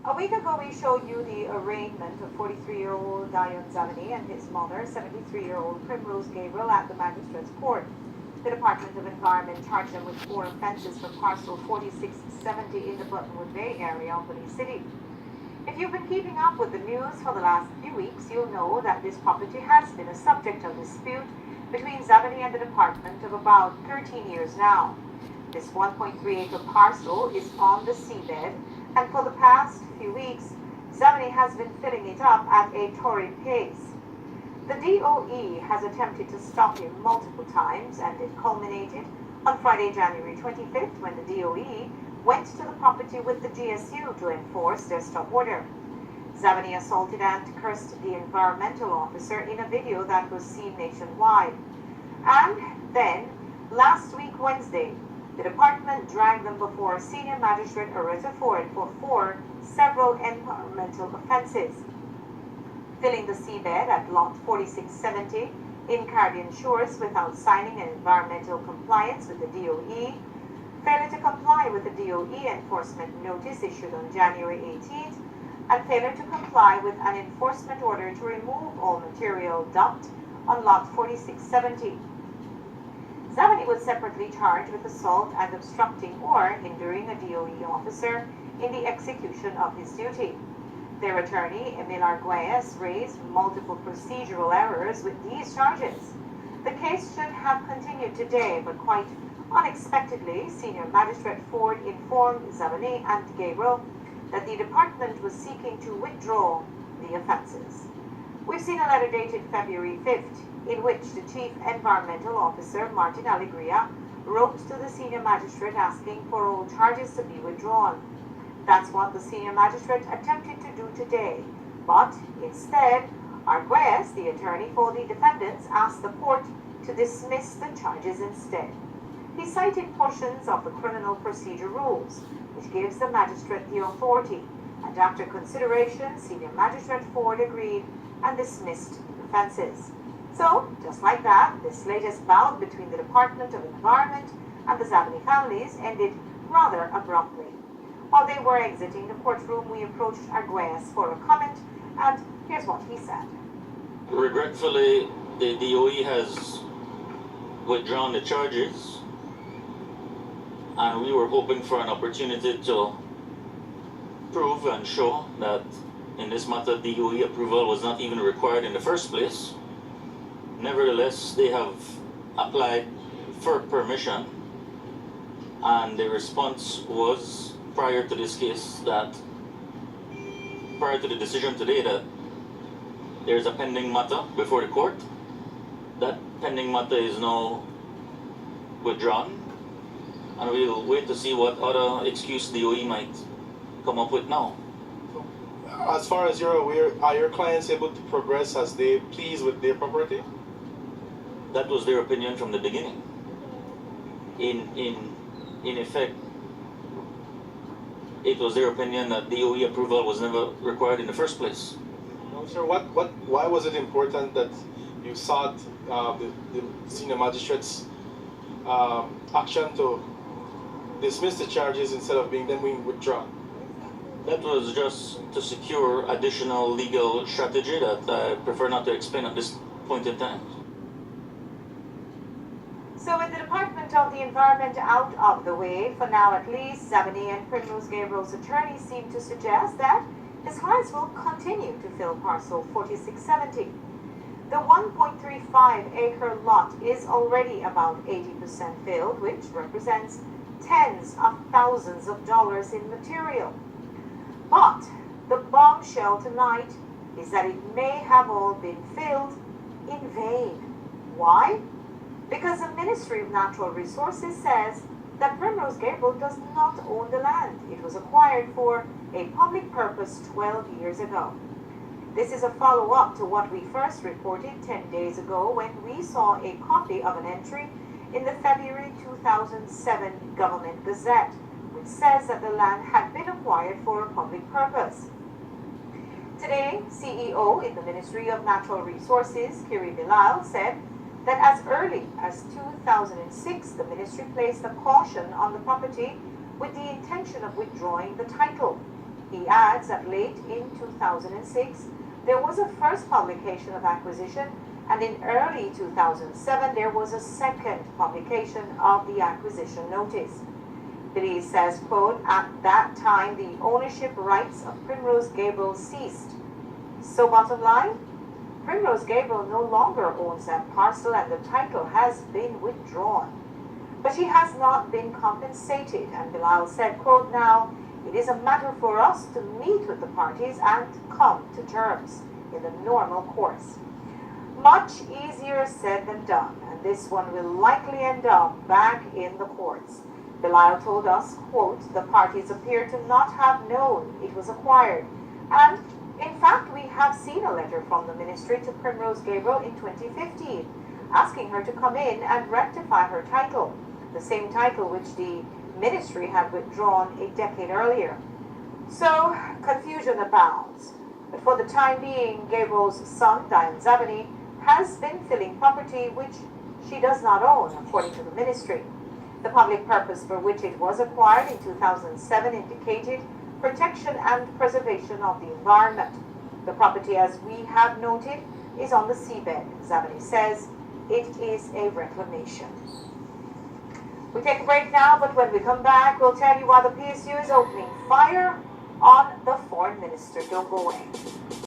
A week ago, we showed you the arraignment of 43-year-old Dion Zabaneh and his mother, 73-year-old Primrose Gabriel, at the Magistrates Court. The Department of Environment charged them with 4 offenses for parcel 4670 in the Buttonwood Bay area of Belize City. If you've been keeping up with the news for the last few weeks, you'll know that this property has been a subject of dispute between Zabaneh and the department of about 13 years now. This 1.3-acre parcel is on the seabed, and for the past few weeks, Zabaneh has been filling it up at a torrid pace. The DOE has attempted to stop him multiple times, and it culminated on Friday, January 25th, when the DOE went to the property with the GSU to enforce their stop order. Zabaneh assaulted and cursed the environmental officer in a video that was seen nationwide. And then, last week Wednesday, the department dragged them before Senior Magistrate Areta Ford for 4 several environmental offenses: filling the seabed at lot 4670 in Caribbean Shores without signing an environmental compliance with the DOE, failure to comply with the DOE enforcement notice issued on January 18th, and failure to comply with an enforcement order to remove all material dumped on lot 4670. Zabaneh was separately charged with assault and obstructing or hindering a DOE officer in the execution of his duty. Their attorney, Emil Arguelles, raised multiple procedural errors with these charges. The case should have continued today, but quite unexpectedly, Senior Magistrate Ford informed Zabaneh and Gabriel that the department was seeking to withdraw the offenses. We've seen a letter dated February 5th in which the Chief Environmental Officer, Martin Alegria, wrote to the Senior Magistrate asking for all charges to be withdrawn. That's what the Senior Magistrate attempted to do today, but instead, Arguelles, the attorney for the defendants, asked the court to dismiss the charges instead. He cited portions of the criminal procedure rules, which gives the magistrate the authority, and after consideration, Senior Magistrate Ford agreed and dismissed the offenses. So, just like that, this latest bout between the Department of Environment and the Zabaneh families ended rather abruptly. While they were exiting the courtroom, we approached Arguelles for a comment, and here's what he said. Regretfully, the DOE has withdrawn the charges, and we were hoping for an opportunity to prove and show that in this matter DOE approval was not even required in the first place. Nevertheless, they have applied for permission, and the response was, prior to this case, that prior to the decision today, that there's a pending matter before the court. That pending matter is now withdrawn, and we'll wait to see what other excuse DOE might come up with now. As far as you're aware, are your clients able to progress as they please with their property? That was their opinion from the beginning. In effect, it was their opinion that DOE approval was never required in the first place. No, sir. Why was it important that you sought the senior magistrate's action to dismiss the charges instead of being withdrawn? That was just to secure additional legal strategy that I prefer not to explain at this point in time. So with the Department of the Environment out of the way, for now at least, Zabaneh and Primrose Gabriel's attorney seem to suggest that his clients will continue to fill parcel 4670. The 1.35-acre lot is already about 80% filled, which represents tens of thousands of dollars in material. But the bombshell tonight is that it may have all been filled in vain. Why? Because the Ministry of Natural Resources says that Primrose Gabriel does not own the land. It was acquired for a public purpose 12 years ago. This is a follow-up to what we first reported 10 days ago when we saw a copy of an entry in the February 2007 Government Gazette, which says that the land had been acquired for a public purpose. Today, CEO in the Ministry of Natural Resources, Kiri Bilal, said that as early as 2006, the ministry placed a caution on the property with the intention of withdrawing the title. He adds that late in 2006, there was a first publication of acquisition, and in early 2007, there was a second publication of the acquisition notice. Belize says, quote, at that time, the ownership rights of Primrose Gabriel ceased. So bottom line, Primrose Gabriel no longer owns that parcel and the title has been withdrawn. But she has not been compensated, and Bilal said, quote, now, it is a matter for us to meet with the parties and come to terms in the normal course. Much easier said than done, and this one will likely end up back in the courts. Bilal told us, quote, the parties appear to not have known it was acquired, and in fact, we have seen a letter from the ministry to Primrose Gabriel in 2015, asking her to come in and rectify her title, the same title which the ministry had withdrawn a decade earlier. So, confusion abounds. But for the time being, Gabriel's son, Dion Zabaneh, has been filling property which she does not own, according to the ministry. The public purpose for which it was acquired in 2007 indicated protection and preservation of the environment. The property, as we have noted, is on the seabed. Zabaneh says it is a reclamation. We take a break now, but when we come back, we'll tell you why the PSU is opening fire on the foreign minister. Don't go away.